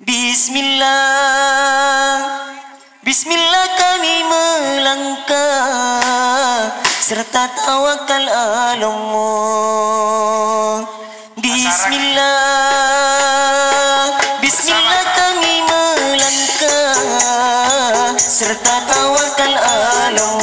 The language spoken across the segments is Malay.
Bismillah, Bismillah kami melangkah serta tawakal Allah. Bismillah, Bismillah kami melangkah serta tawakal Allah.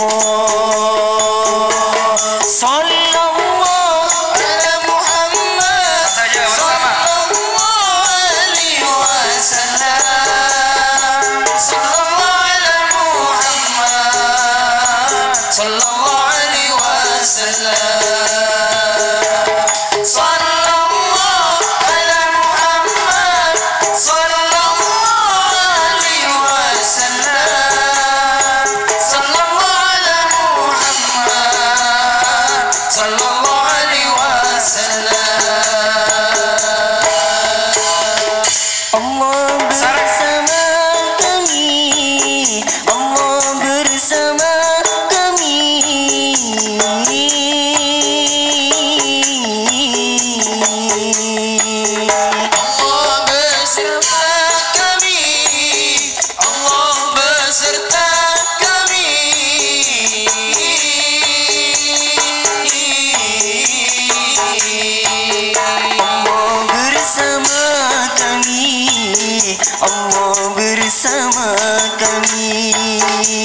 Allah bersama kami,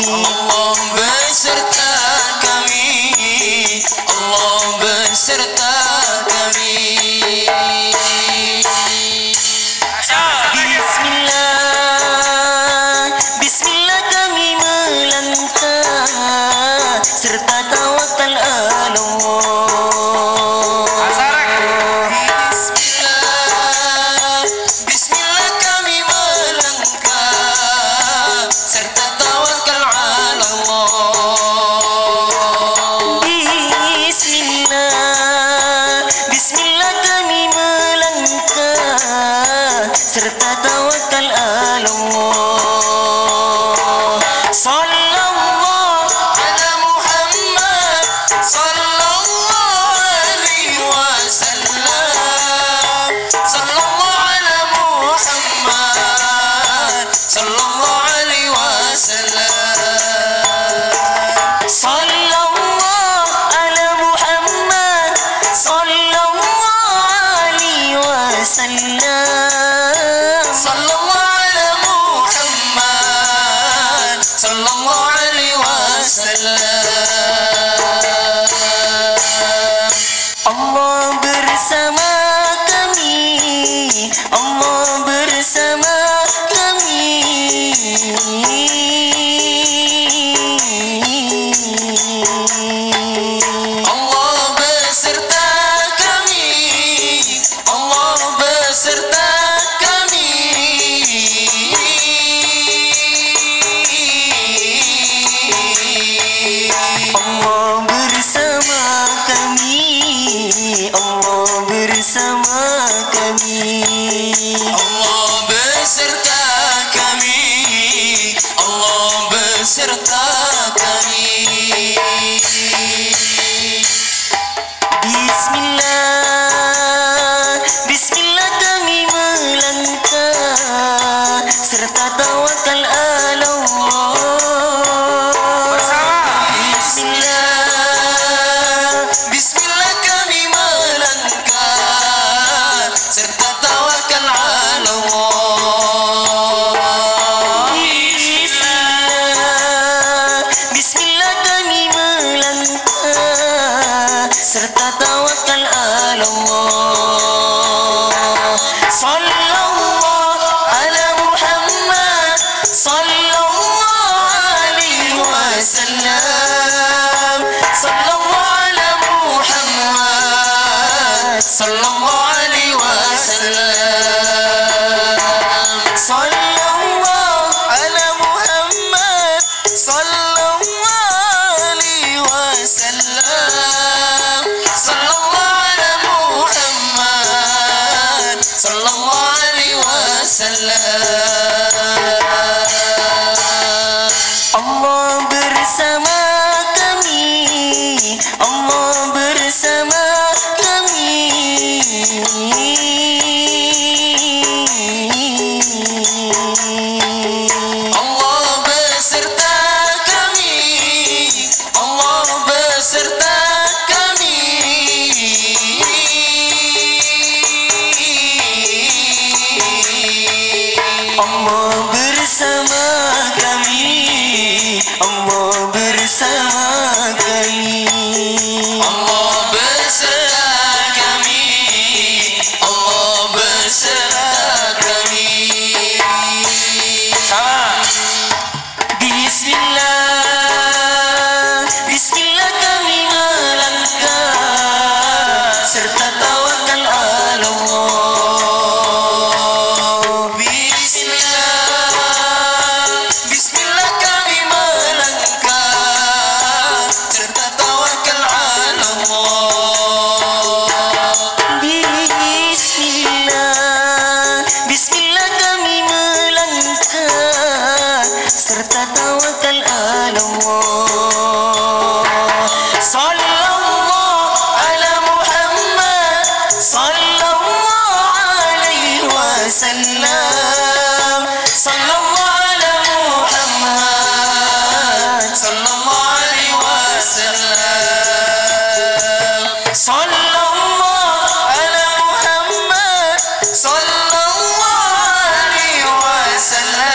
Allah beserta kami, Allah beserta kami. Bismillah, Bismillah kami melangkah serta tawakal Allah. Serta tawakal Allah. Sallallahu ala Muhammad sallallahu alaihi wasallam. Sallallahu ala Muhammad sallallahu alaihi wasallam. Sallallahu ala Muhammad sallallahu alaihi wasallam. Allah bersama kami, Allah bersama kami. Allah beserta kami, Allah beserta kami. Allah bersama kami, Allah bersama kami. Allah beserta kami, Allah beserta kami. Bismillah, Bismillah kami melangkah serta tawakal Allah. Bismillah kami melangkah serta tawakal Allah. Bismillah kami melangkah serta tawakal Allah. Sallallahu ala Muhammad sallallahu alaihi wasallam. Sallallahu ala Muhammad sallallahu alaihi wasallam. Sallallahu ala Muhammad sallallahu alaihi wasallam. Sallallahu ala Muhammad sallallahu alaihi wasallam. Allah bersama kami, Allah bersama kami. Allah bersama kami, Allah bersama kami. Allah beserta kami, Allah beserta kami. Sama. Bismillah, Bismillah kami melangkah serta tawakal ala Allah. Bismillah, Bismillah kami melangkah serta tawakal ala Allah. Bismillah, Bismillah kami melangkah serta tawakal ala Allah. Sallallahu ala Muhammad, sallallahu alaihi wasallam, sallallahu ala Muhammad, Sallallahu alaihi wasallam. sallallahu ala Muhammad, Sallallahu alaihi wasallam.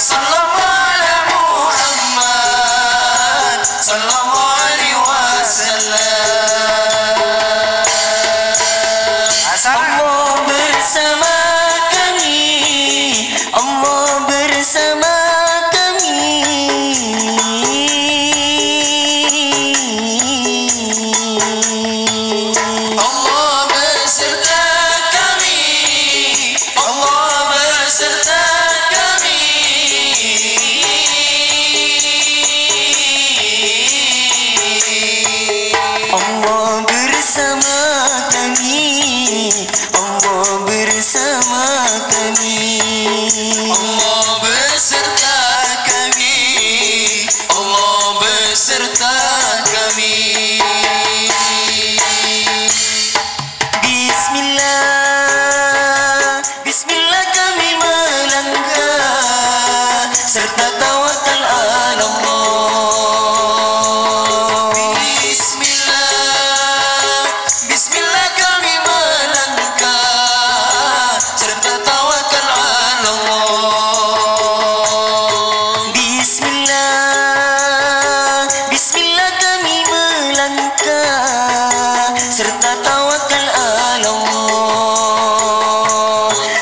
Sallallahu ala Muhammad. Sallallahu alaihi wasallam. Allah bersama kami, Allah bersama kami. Allah beserta kami, Allah beserta kami. Allah bersama kami, Allah bersama kami. Allah beserta kami, Allah beserta kami. Bismillah, Bismillah kami melangkah serta tawakal ala Allah. Bismillah, Bismillah kami melangkah serta tawakal ala Allah. Bismillah, Bismillah kami melangkah serta tawakal ala Allah.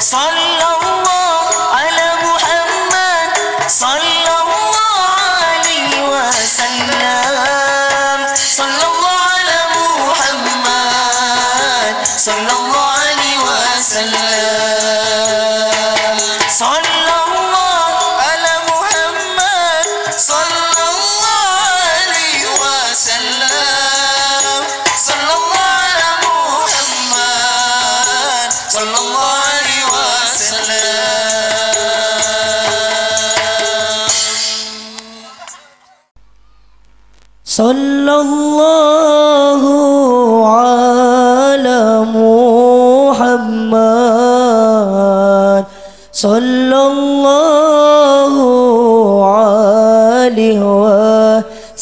Sallallahu ala Muhammad, sallallahu alaihi wasallam, sallallahu ala Muhammad, sallallahu alaihi wasallam, sallallahu ala Muhammad, Sallallahu alaihi wasallam. Sallallahu ala Muhammad. Sallallahu alaihi wasallam.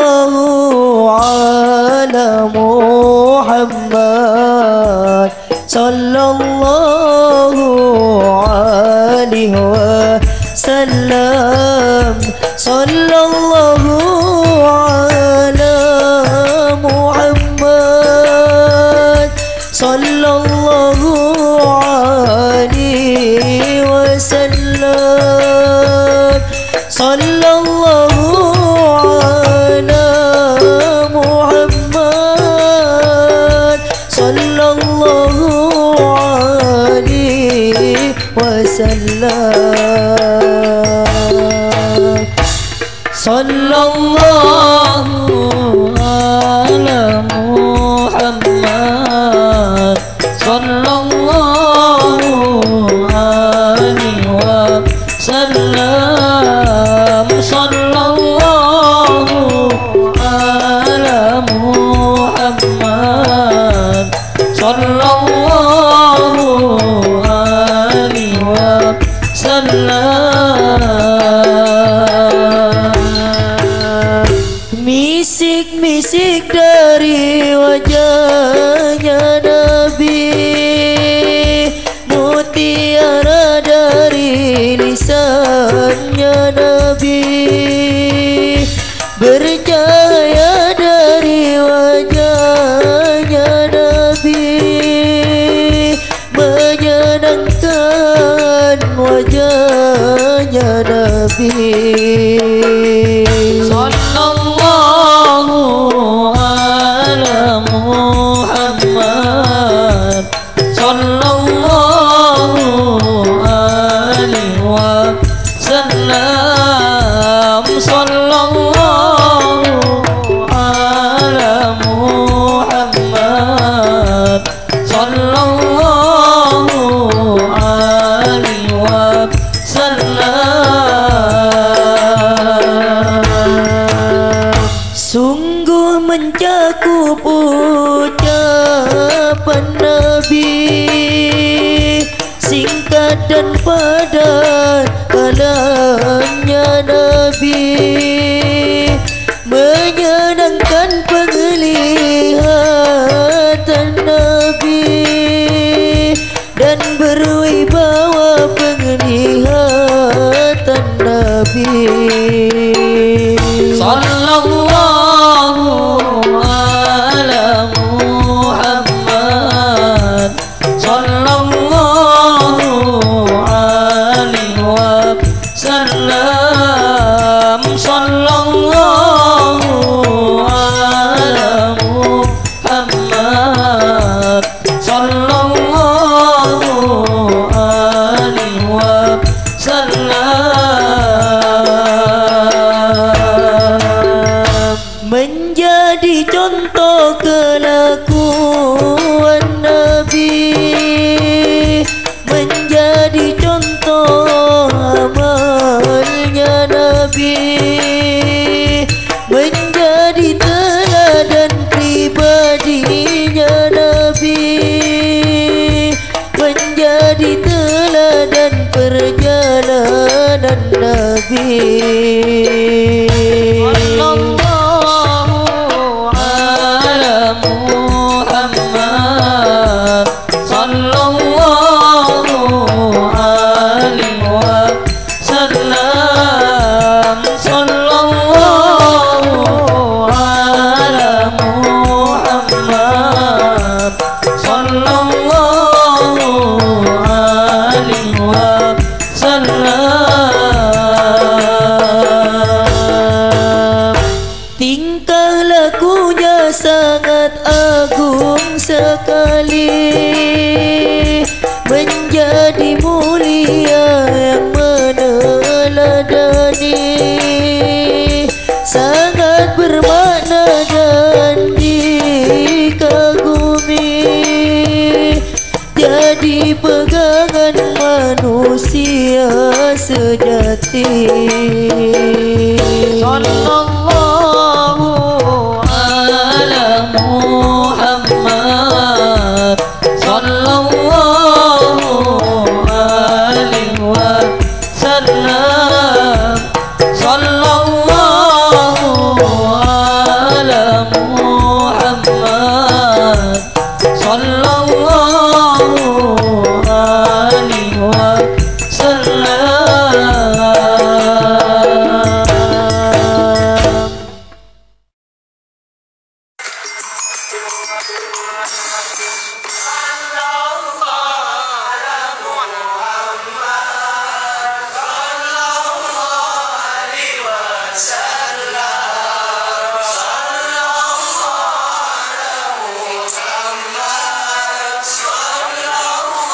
sallallahu ala Muhammad, sallallahu alaihi wasallam, sallallahu ala Muhammad, sallallahu alaihi wasallam, sallallahu ala Muhammad, sallallahu alaihi wasallam, sallallahu ala Muhammad, sallallahu alaihi wasallam, sallallahu ala Muhammad, sallallahu alaihi wasallam, sallallahu ala Muhammad, sallallahu alaihi wasallam. Nabi. Sallallahu ala Muhammad, sallallahu alaihi wasallam, sallallahu ala Muhammad, sallallahu alaihi wasallam. Sungguh mencakup ucapan Nabi, singkat dan padat kalamnya Nabi, menyenangkan penglihatan Nabi, dan berwibawa penglihatan Nabi. Sallallahu ala Muhammad, sallallahu alaihi wasallam, sallallahu ala Muhammad, sallallahu alaihi wasallam. Menjadi contoh kelakuan Nabi, menjadi contoh amalnya Nabi, menjadi teladan pribadinya Nabi, menjadi teladan perjalanan Nabi. Sallallahu ala Muhammad, sallallahu alaihi wasallam, sallallahu ala Muhammad, sallallahu alaihi wasallam. Tingkah lakunya sangat agung sekali, menjadi mulia yang meneladani, sangat bermakna dan dikagumi, jadi pegangan manusia sejati. Sallallahu ala Muhammad, sallallahu alaihi wasallam, sallallahu ala Muhammad, sallallahu alaihi wasallam. Sallallahu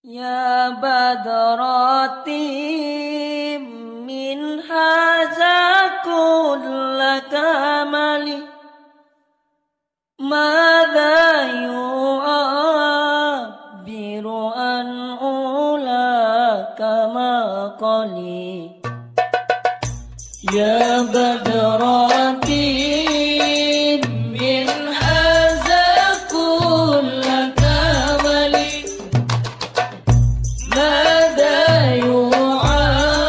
Ya badrati min haza kulla kamali madza yu'abbiru an ulaka maqali Ya badrati min haza kulla kamali ماذا يعبر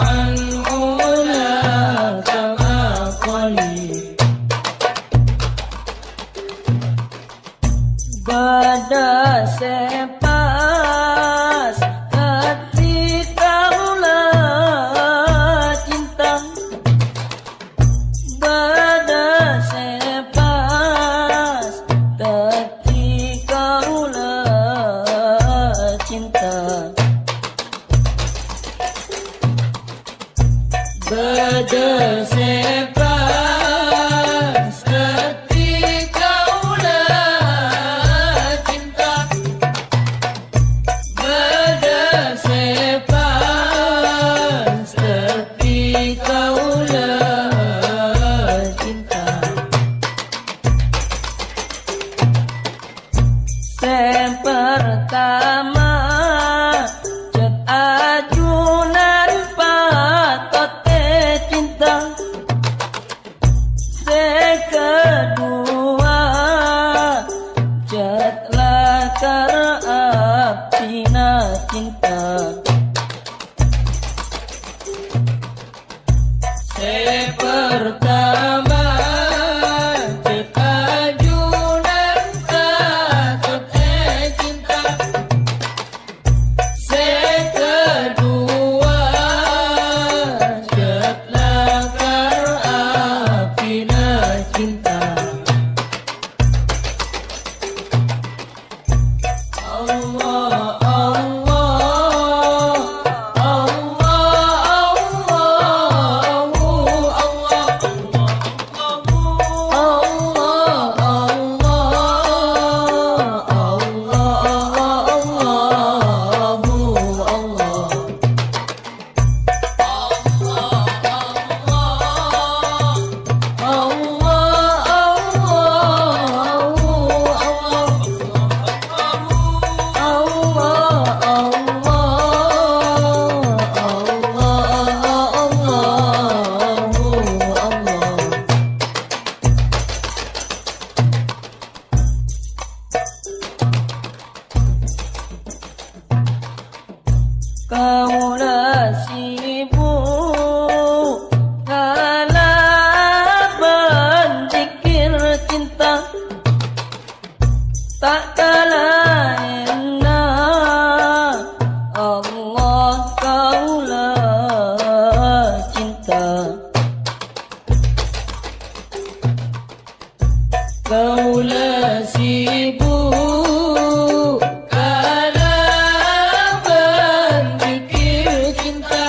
عن علاك مقالي Pada sepas ketika ulah cinta Pada sepas ketika ulah cinta Pada sepas ketika ulah cinta Pada sepas ketika ulah cinta Pertama cek ajunan patote cinta Sekedua cek lakar apina cinta Pertama cek ajunan patote cinta Sekedua cek lakar apina cinta Allah Allah Kaulah sibuk kalaban zikir cinta tak kalah enak Allah kaulah cinta Kaulah sibuk kalaban zikir cinta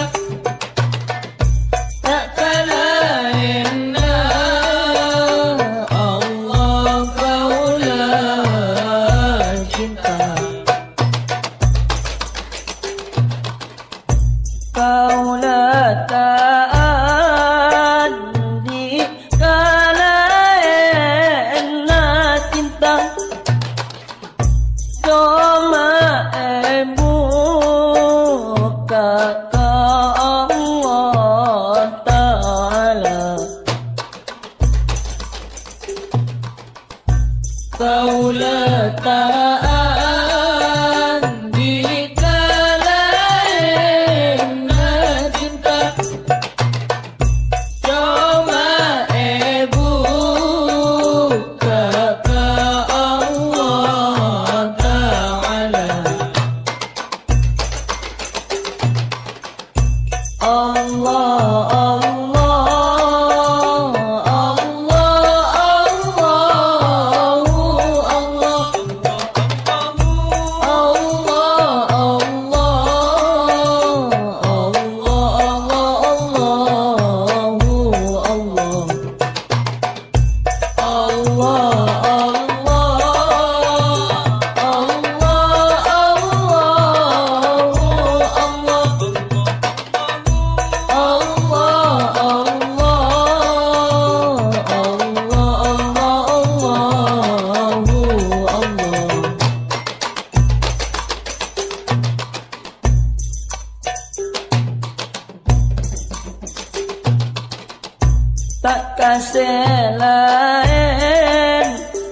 kasih lain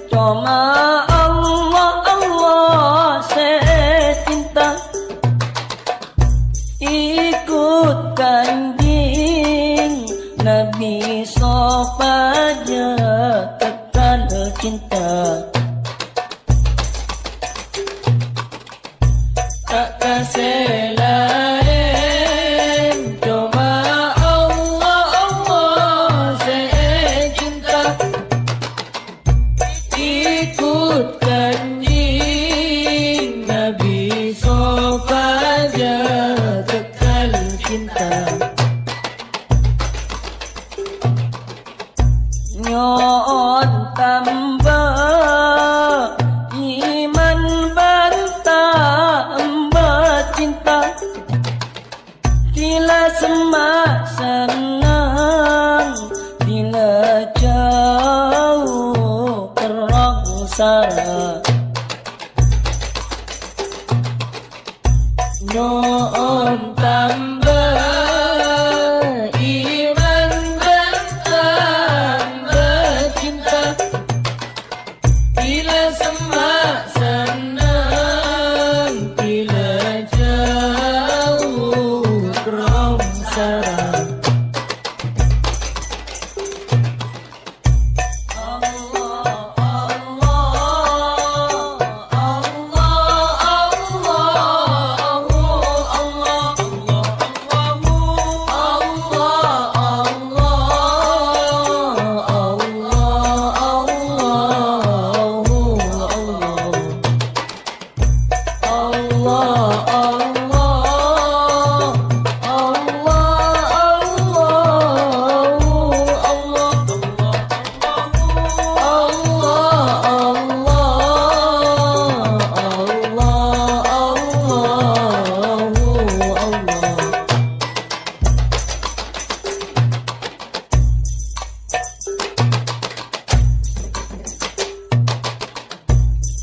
cuma Allah Allah secinta ikut kanjeng Nabi sopaja kekal cinta tak kasih lain cuma Allah Allah secinta ikut kanjeng Nabi sopaja kekal cinta nyon tambah iman bertambah cinta bila semak senang bila jauh kerongsara nyon tambah iman bertambah cinta bila semak senang bila jauh kerongsara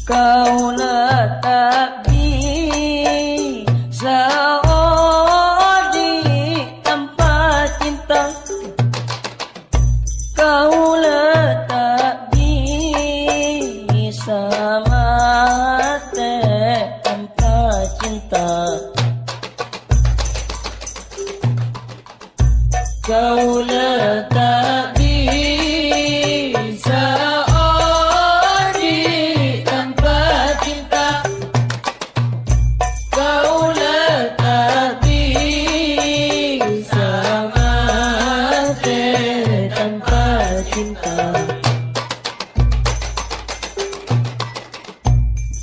kau letak di saudi tempat cinta kau letak di sama tempat cinta kau letak di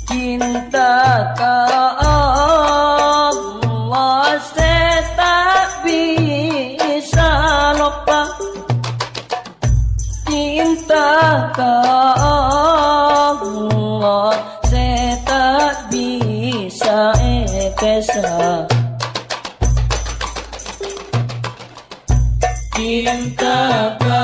cinta ka Allah saya tak bisa lupa cinta ka Allah saya tak bisa pesa cinta ka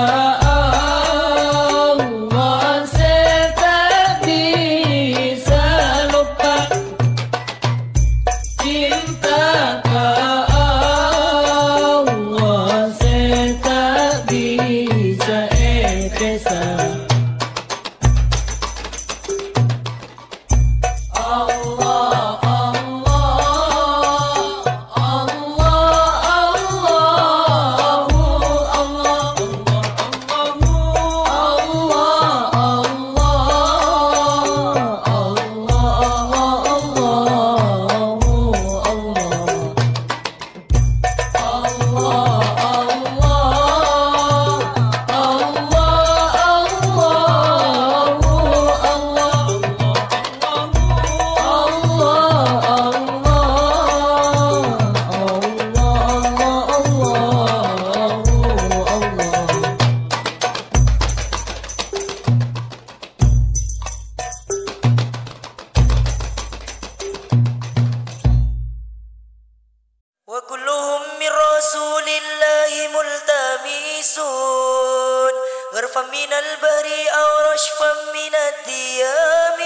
غرفا من البهر أو رشفا من الديام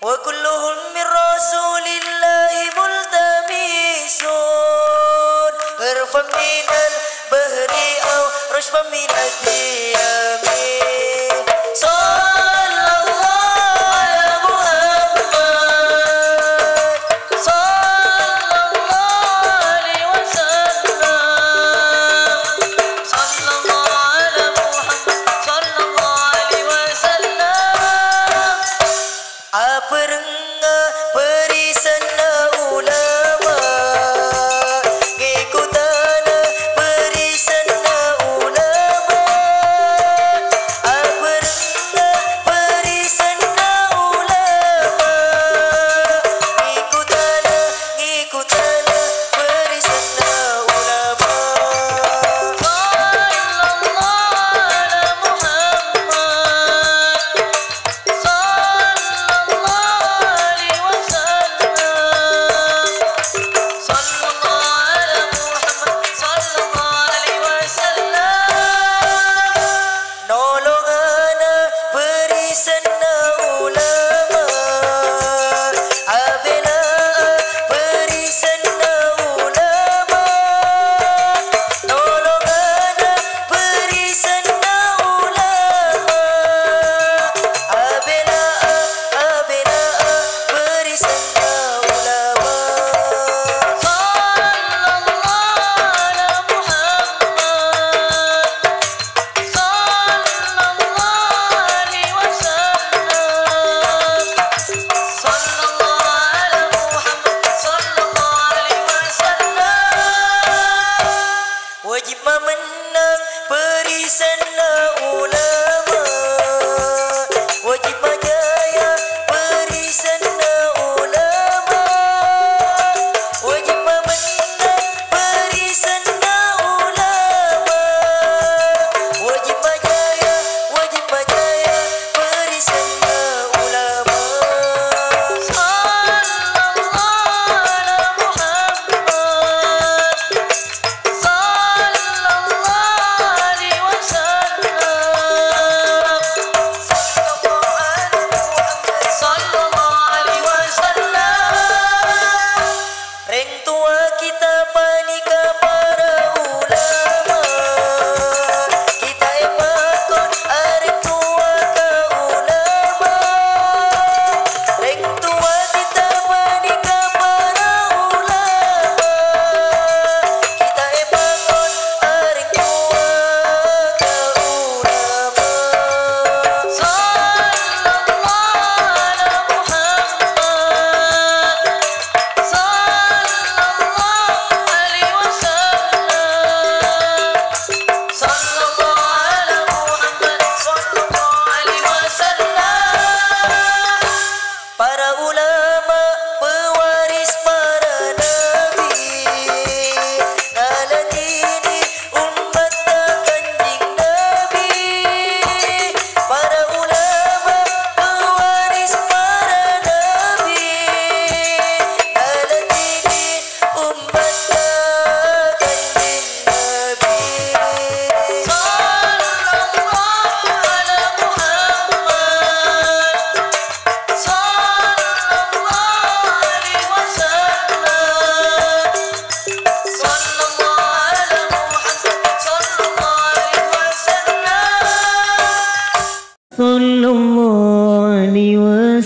وكلهم من رسول الله ملتمسون غرفا من البهر أو رشفا من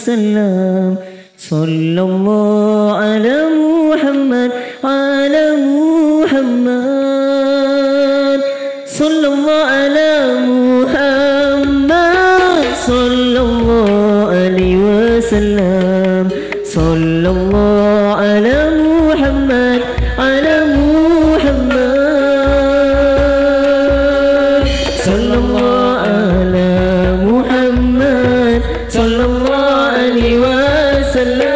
وسلم صلى الله على محمد على محمد صلى الله على محمد صلى الله عليه وسلم صلى الله على محمد على محمد صلى الله على محمد صلى الله عليه وسلم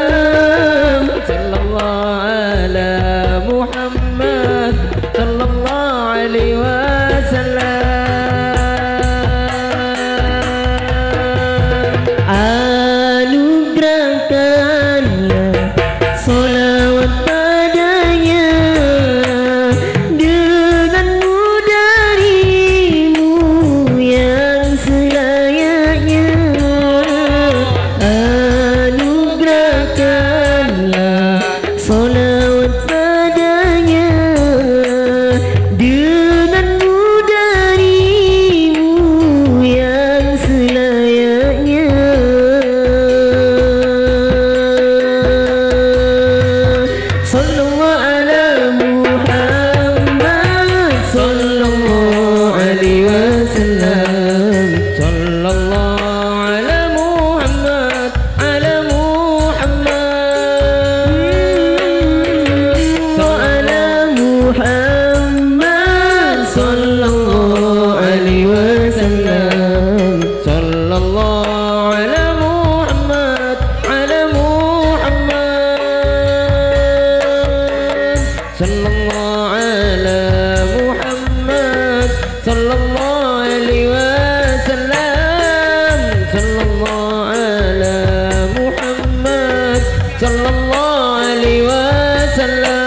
صلى الله على محمد صلى الله عليه وسلم anugerahkanlah sholawat padanya denganmu darimu yang selayaknya anugerahkan sallallahu alaihi wasallam.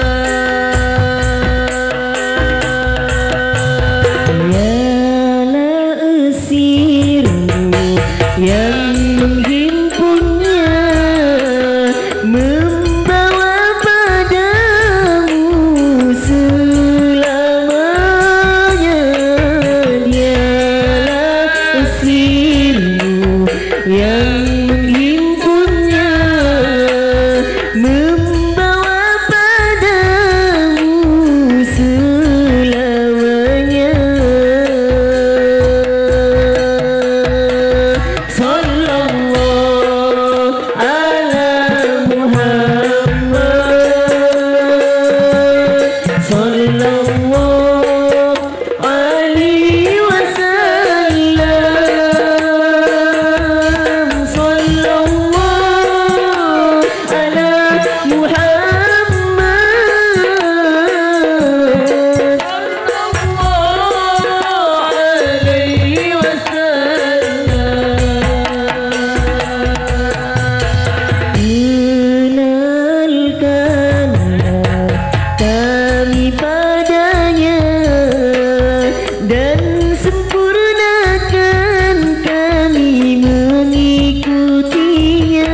Dialah esirmu yang menghimpunnya, membawa padamu selamanya. Dialah esirmu yang menghimpunnya, membawa padamu selamanya. Sallallahu ala Muhammad, sallallahu alaihi wasallam, sallallahu ala Muhammad, sallallahu alaihi wasallam. Kenalkanlah kami padanya dan sempurnakan kami mengikutinya.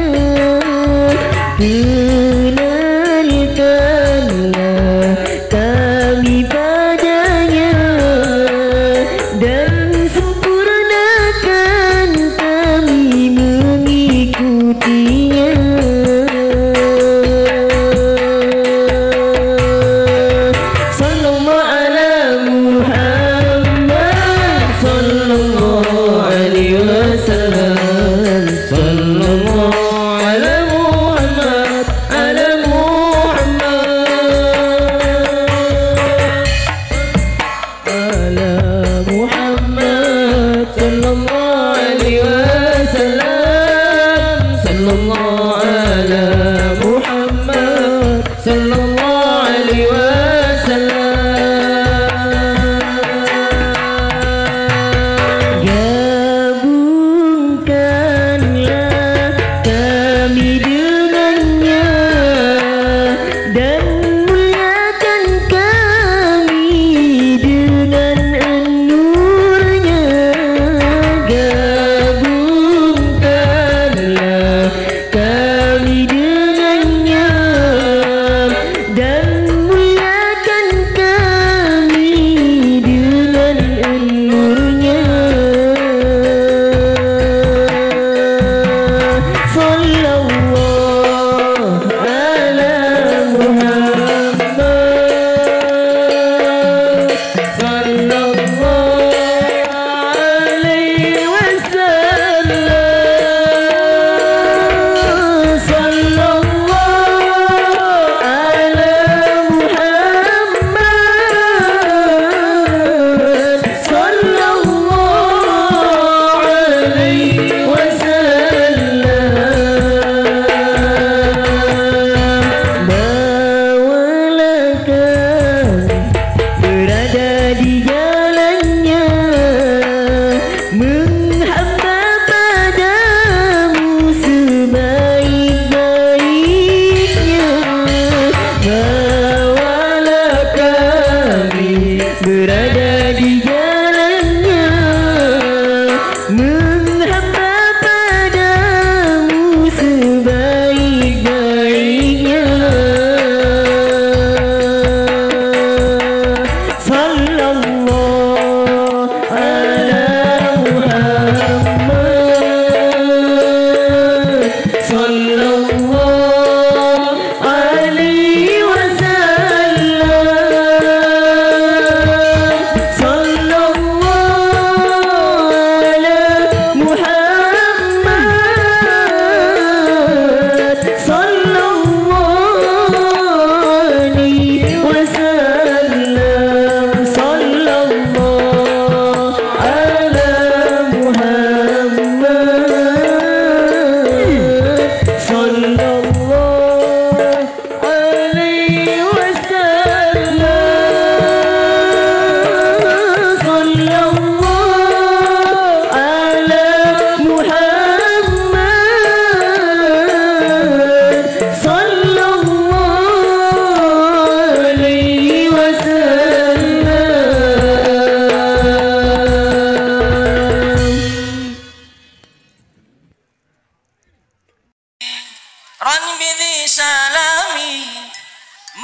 Kenalkanlah kami padanya dan sempurnakan kami mengikutinya. Sallallahu ala Muhammad, sallallahu alaihi wasallam, sallallahu ala Muhammad,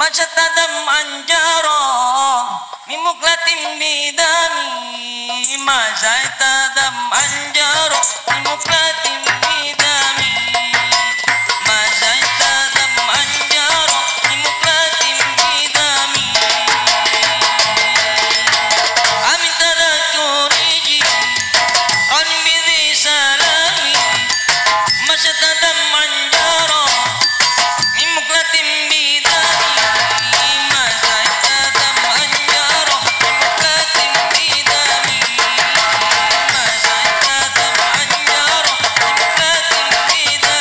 Majatadam anjaro mimuklatim bidami mazaitadam anjaro mimuklatim bidami mazaitadam anjaro mimuklatim bidami amin tadakuriji on bidhi salami majatadam anjaro mimuklatim bidami mazaitadam anjaro mimuklatim bidami mazaitadam anjaro mimuklatim bidami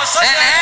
saja.